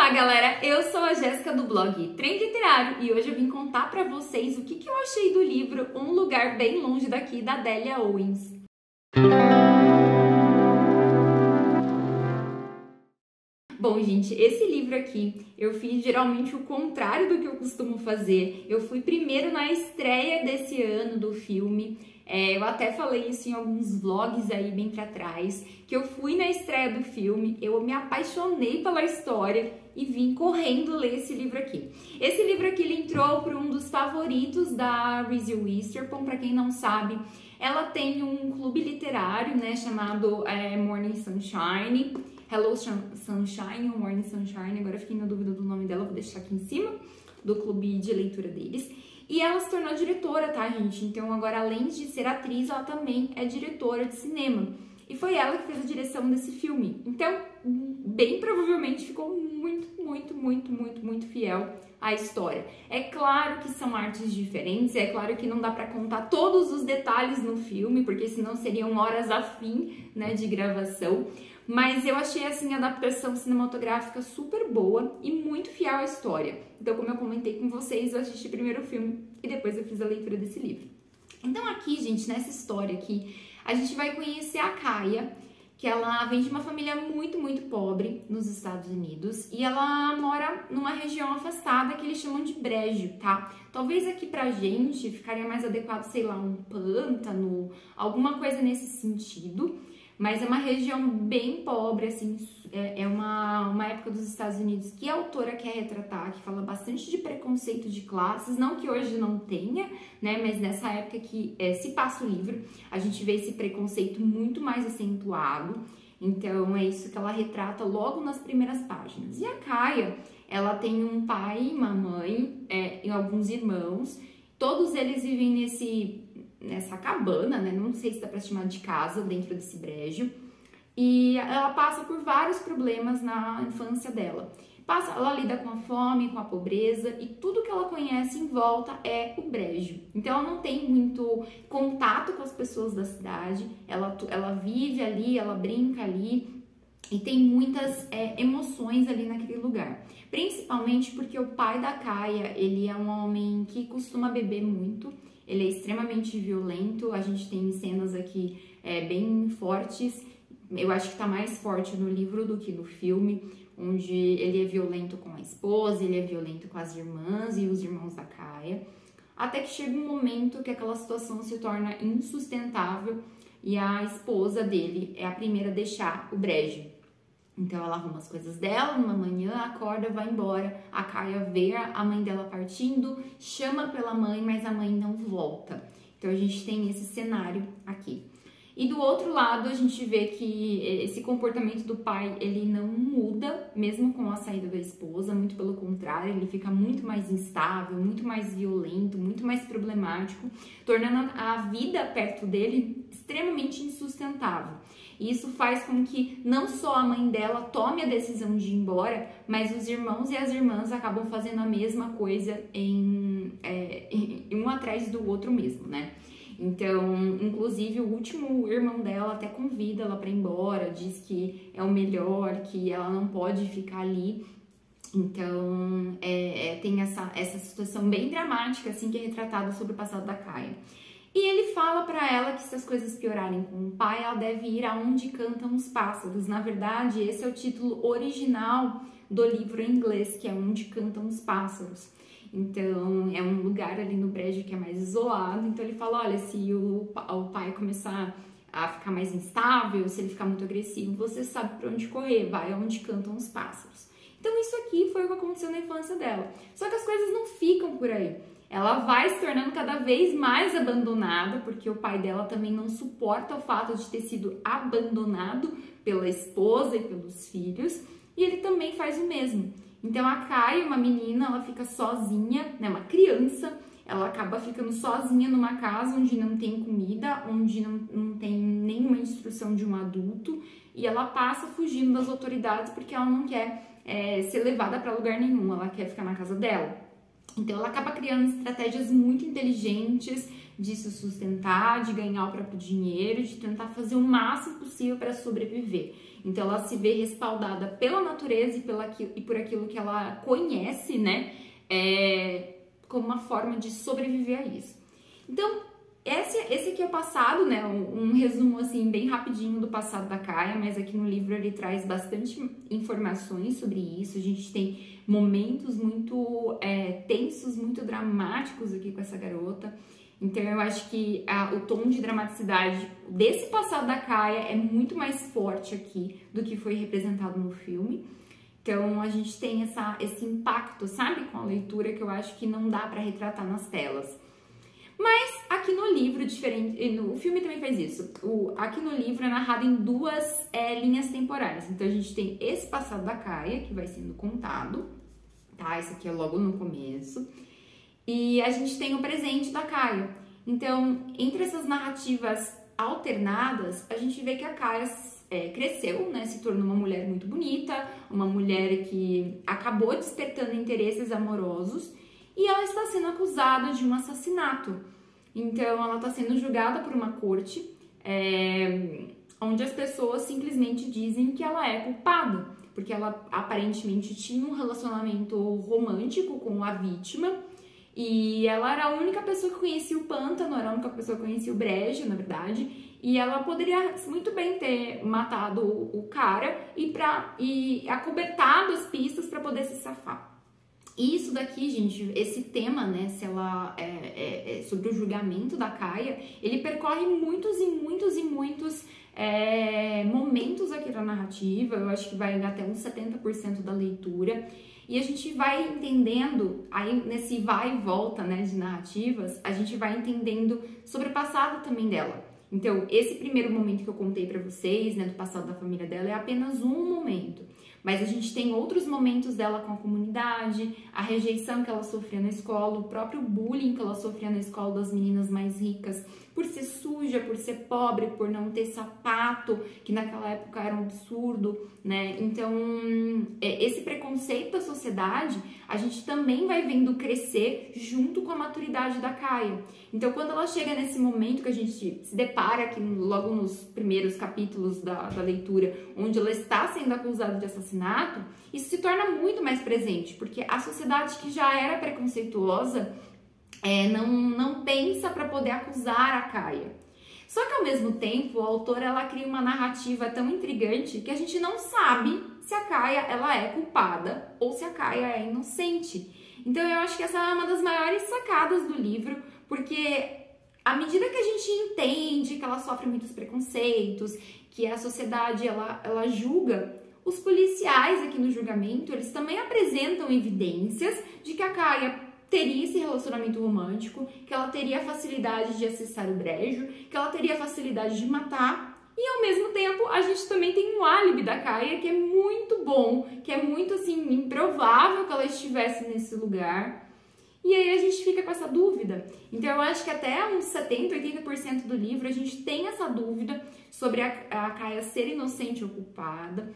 Olá galera, eu sou a Jéssica do blog Trem Literário e hoje eu vim contar pra vocês o que eu achei do livro Um Lugar Bem Longe Daqui, da Delia Owens. Bom, gente, esse livro aqui eu fiz geralmente o contrário do que eu costumo fazer. Eu fui primeiro na estreia desse ano do filme. Eu até falei isso em alguns vlogs aí bem pra trás, que eu fui na estreia do filme, eu me apaixonei pela história e vim correndo ler esse livro aqui. Esse livro aqui ele entrou para um dos favoritos da Reese Witherspoon. Para quem não sabe, ela tem um clube literário, né, chamado Morning Sunshine. Hello Sunshine ou Morning Sunshine, agora eu fiquei na dúvida do nome dela, vou deixar aqui em cima, do clube de leitura deles. E ela se tornou diretora, tá, gente? Então agora, além de ser atriz, ela também é diretora de cinema. E foi ela que fez a direção desse filme. Então, bem provavelmente ficou muito fiel à história. É claro que são artes diferentes, é claro que não dá pra contar todos os detalhes no filme, porque senão seriam horas a fim, né, de gravação. Mas eu achei, assim, a adaptação cinematográfica super boa e muito fiel à história. Então, como eu comentei com vocês, eu assisti primeiro o filme e depois eu fiz a leitura desse livro. Então aqui, gente, nessa história aqui, a gente vai conhecer a Kaya, que ela vem de uma família muito pobre nos Estados Unidos e ela mora numa região afastada que eles chamam de brejo, tá? Talvez aqui pra gente ficaria mais adequado, sei lá, um pântano, alguma coisa nesse sentido. Mas é uma região bem pobre, assim, é uma época dos Estados Unidos que a autora quer retratar, que fala bastante de preconceito de classes, não que hoje não tenha, né, mas nessa época que se passa o livro, a gente vê esse preconceito muito mais acentuado, então é isso que ela retrata logo nas primeiras páginas. E a Kaya, ela tem um pai, uma mãe e alguns irmãos, todos eles vivem nessa cabana, né? Não sei se dá pra chamar de casa dentro desse brejo. E ela passa por vários problemas na infância dela. Ela lida com a fome, com a pobreza e tudo que ela conhece em volta é o brejo. Então ela não tem muito contato com as pessoas da cidade. Ela vive ali, ela brinca ali e tem muitas emoções ali naquele lugar. Principalmente porque o pai da Kaya, ele é um homem que costuma beber muito. Ele é extremamente violento, a gente tem cenas aqui bem fortes, eu acho que tá mais forte no livro do que no filme, onde ele é violento com a esposa, ele é violento com as irmãs e os irmãos da Kaya, até que chega um momento que aquela situação se torna insustentável e a esposa dele é a primeira a deixar o brejo. Então ela arruma as coisas dela, numa manhã, acorda, vai embora, a Kaya vê a mãe dela partindo, chama pela mãe, mas a mãe não volta. Então a gente tem esse cenário aqui. E do outro lado a gente vê que esse comportamento do pai, ele não muda, mesmo com a saída da esposa, muito pelo contrário, ele fica muito mais instável, muito mais violento, muito mais problemático, tornando a vida perto dele extremamente insustentável. E isso faz com que não só a mãe dela tome a decisão de ir embora, mas os irmãos e as irmãs acabam fazendo a mesma coisa um atrás do outro mesmo, né? Então, inclusive, o último irmão dela até convida ela para ir embora, diz que é o melhor, que ela não pode ficar ali. Então, tem essa situação bem dramática, assim, que é retratada sobre o passado da Kaya. E ele fala pra ela que se as coisas piorarem com o pai, ela deve ir aonde cantam os pássaros. Na verdade, esse é o título original do livro em inglês, que é Onde Cantam os Pássaros. Então, é um lugar ali no brejo que é mais isolado. Então, ele fala, olha, se o pai começar a ficar mais instável, se ele ficar muito agressivo, você sabe pra onde correr, vai aonde cantam os pássaros. Então, isso aqui foi o que aconteceu na infância dela. Só que as coisas não ficam por aí. Ela vai se tornando cada vez mais abandonada, porque o pai dela também não suporta o fato de ter sido abandonado pela esposa e pelos filhos, e ele também faz o mesmo. Então a Kaya, uma menina, ela fica sozinha, né, uma criança, ela acaba ficando sozinha numa casa onde não tem comida, onde não tem nenhuma instrução de um adulto, e ela passa fugindo das autoridades porque ela não quer ser levada para lugar nenhum, ela quer ficar na casa dela. Então ela acaba criando estratégias muito inteligentes de se sustentar, de ganhar o próprio dinheiro, de tentar fazer o máximo possível para sobreviver. Então ela se vê respaldada pela natureza e por aquilo que ela conhece, né? Como uma forma de sobreviver a isso. Então, esse aqui é o passado, né? Um resumo, assim, bem rapidinho do passado da Kaia, mas aqui no livro ele traz bastante informações sobre isso. A gente tem momentos muito tensos, muito dramáticos aqui com essa garota. Então, eu acho que o tom de dramaticidade desse passado da Kaia é muito mais forte aqui do que foi representado no filme. Então, a gente tem esse impacto, sabe, com a leitura que eu acho que não dá para retratar nas telas. Mas aqui no livro, diferente, o filme também faz isso. Aqui no livro é narrado em duas linhas temporais. Então, a gente tem esse passado da Kaia, que vai sendo contado, tá? Esse aqui é logo no começo. E a gente tem o presente da Kaia. Então, entre essas narrativas alternadas, a gente vê que a Kaia cresceu, né? Se tornou uma mulher muito bonita, uma mulher que acabou despertando interesses amorosos e ela está sendo acusada de um assassinato. Então, ela está sendo julgada por uma corte onde as pessoas simplesmente dizem que ela é culpada, porque ela aparentemente tinha um relacionamento romântico com a vítima. E ela era a única pessoa que conhecia o pântano, era a única pessoa que conhecia o brejo, na verdade. E ela poderia muito bem ter matado o cara e acobertado as pistas para poder se safar. E isso daqui, gente, esse tema, né, se ela sobre o julgamento da Kaia, ele percorre muitos e muitos e muitos momentos aqui da narrativa. Eu acho que vai até uns 70% da leitura. E a gente vai entendendo, aí nesse vai e volta, né, de narrativas, a gente vai entendendo sobre o passado também dela. Então, esse primeiro momento que eu contei pra vocês, né, do passado da família dela, é apenas um momento. Mas a gente tem outros momentos dela com a comunidade, a rejeição que ela sofria na escola, o próprio bullying que ela sofria na escola das meninas mais ricas, por ser suja, por ser pobre, por não ter sapato, que naquela época era um absurdo, né? Então, esse preconceito da sociedade, a gente também vai vendo crescer junto com a maturidade da Kaia. Então, quando ela chega nesse momento que a gente se depara aqui logo nos primeiros capítulos da leitura, onde ela está sendo acusada de assassinato, isso se torna muito mais presente, porque a sociedade que já era preconceituosa não pensa para poder acusar a Kaia. Só que ao mesmo tempo, a autora ela cria uma narrativa tão intrigante que a gente não sabe se a Kaia ela é culpada ou se a Kaia é inocente. Então eu acho que essa é uma das maiores sacadas do livro, porque à medida que a gente entende que ela sofre muitos preconceitos, que a sociedade ela julga, os policiais aqui no julgamento, eles também apresentam evidências de que a Kaia teria esse relacionamento romântico, que ela teria facilidade de acessar o brejo, que ela teria facilidade de matar, e ao mesmo tempo a gente também tem um álibi da Kaia que é muito bom, que é muito assim improvável que ela estivesse nesse lugar. E aí a gente fica com essa dúvida. Então eu acho que até uns 70, 80% do livro a gente tem essa dúvida sobre a Kaia ser inocente ou culpada.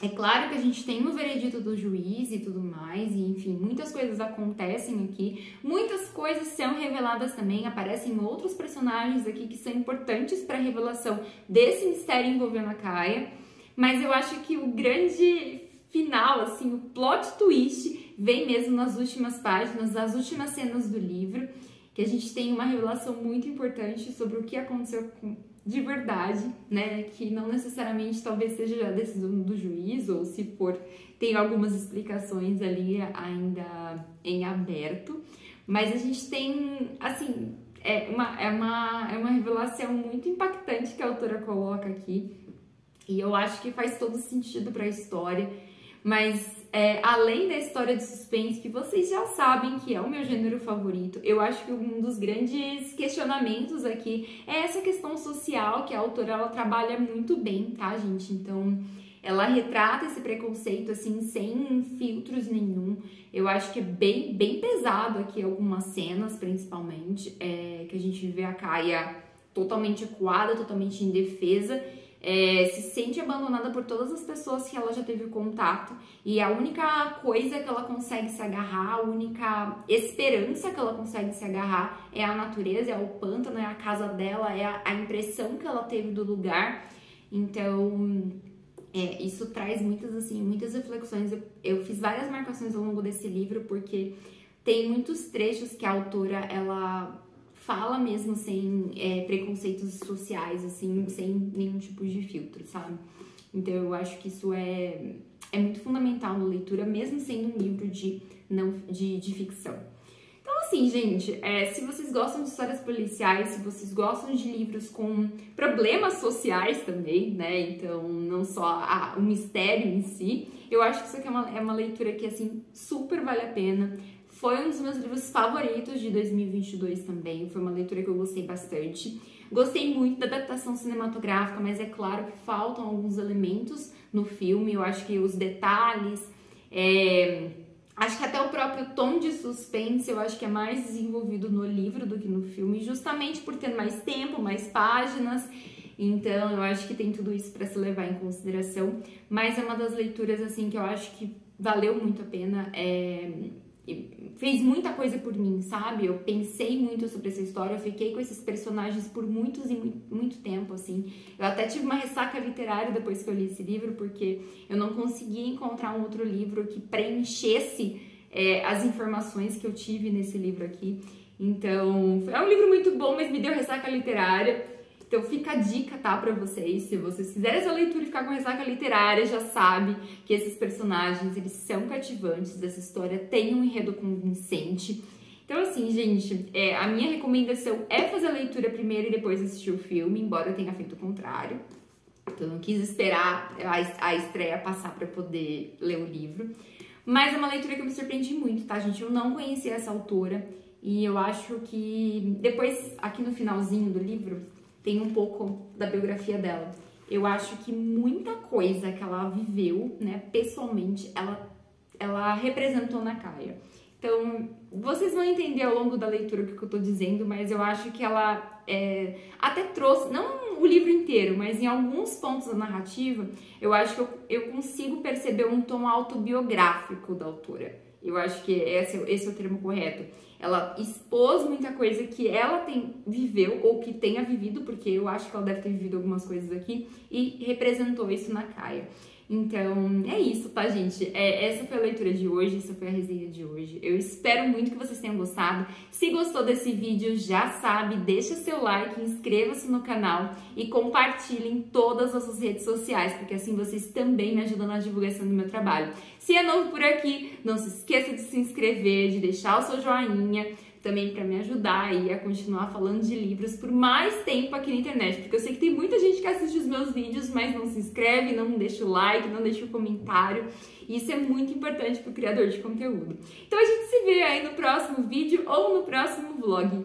É claro que a gente tem o veredito do juiz e tudo mais, e enfim, muitas coisas acontecem aqui, muitas coisas são reveladas também, aparecem outros personagens aqui que são importantes para a revelação desse mistério envolvendo a Kaia, mas eu acho que o grande final, assim, o plot twist vem mesmo nas últimas páginas, nas últimas cenas do livro, que a gente tem uma revelação muito importante sobre o que aconteceu de verdade, né, que não necessariamente talvez seja a decisão do juiz, ou se for, tem algumas explicações ali ainda em aberto, mas a gente tem, assim, é uma revelação muito impactante que a autora coloca aqui, e eu acho que faz todo sentido para a história, mas além da história de suspense, que vocês já sabem que é o meu gênero favorito, eu acho que um dos grandes questionamentos aqui é essa questão social que a autora ela trabalha muito bem, tá, gente? Então, ela retrata esse preconceito, assim, sem filtros nenhum. Eu acho que é bem pesado aqui algumas cenas, principalmente, que a gente vê a Kaia totalmente acuada, totalmente indefesa, se sente abandonada por todas as pessoas que ela já teve contato, e a única coisa que ela consegue se agarrar, a única esperança que ela consegue se agarrar é a natureza, é o pântano, é a casa dela, é a impressão que ela teve do lugar. Então, isso traz muitas reflexões. Eu fiz várias marcações ao longo desse livro, porque tem muitos trechos que a autora, ela fala mesmo sem preconceitos sociais, assim, sem nenhum tipo de filtro, sabe? Então eu acho que isso é muito fundamental na leitura, mesmo sendo um livro de ficção. Então, assim, gente, se vocês gostam de histórias policiais, se vocês gostam de livros com problemas sociais também, né? Então, não só o mistério em si, eu acho que isso aqui é uma leitura que, assim, super vale a pena. Foi um dos meus livros favoritos de 2022 também, foi uma leitura que eu gostei bastante. Gostei muito da adaptação cinematográfica, mas é claro que faltam alguns elementos no filme, eu acho que os detalhes, acho que até o próprio tom de suspense, eu acho que é mais desenvolvido no livro do que no filme, justamente por ter mais tempo, mais páginas. Então, eu acho que tem tudo isso para se levar em consideração, mas é uma das leituras, assim, que eu acho que valeu muito a pena, fez muita coisa por mim, sabe? Eu pensei muito sobre essa história, eu fiquei com esses personagens por muito tempo, assim. Eu até tive uma ressaca literária depois que eu li esse livro, porque eu não conseguia encontrar um outro livro que preenchesse as informações que eu tive nesse livro aqui. Então, é um livro muito bom, mas me deu ressaca literária. Então fica a dica, tá, pra vocês, se vocês fizerem essa leitura e ficar com ressaca literária, já sabe que esses personagens, eles são cativantes, essa história tem um enredo convincente. Então assim, gente, a minha recomendação é fazer a leitura primeiro e depois assistir o filme, embora eu tenha feito o contrário. Então eu não quis esperar a estreia passar pra poder ler o livro. Mas é uma leitura que eu me surpreendi muito, tá, gente? Eu não conhecia essa autora e eu acho que depois, aqui no finalzinho do livro, tem um pouco da biografia dela. Eu acho que muita coisa que ela viveu, né, pessoalmente, ela representou na Kaia. Então, vocês vão entender ao longo da leitura o que eu tô dizendo, mas eu acho que ela até trouxe, não o livro inteiro, mas em alguns pontos da narrativa, eu acho que eu consigo perceber um tom autobiográfico da autora. Eu acho que esse é o termo correto. Ela expôs muita coisa que ela viveu ou que tenha vivido, porque eu acho que ela deve ter vivido algumas coisas aqui, e representou isso na Kaia. Então, é isso, tá, gente? Essa foi a leitura de hoje, essa foi a resenha de hoje. Eu espero muito que vocês tenham gostado. Se gostou desse vídeo, já sabe, deixa seu like, inscreva-se no canal e compartilhe em todas as suas redes sociais, porque assim vocês também me ajudam na divulgação do meu trabalho. Se é novo por aqui, não se esqueça de se inscrever, de deixar o seu joinha, também para me ajudar aí a continuar falando de livros por mais tempo aqui na internet, porque eu sei que tem muita gente que assiste os meus vídeos, mas não se inscreve, não deixa o like, não deixa o comentário, e isso é muito importante para o criador de conteúdo. Então a gente se vê aí no próximo vídeo ou no próximo vlog.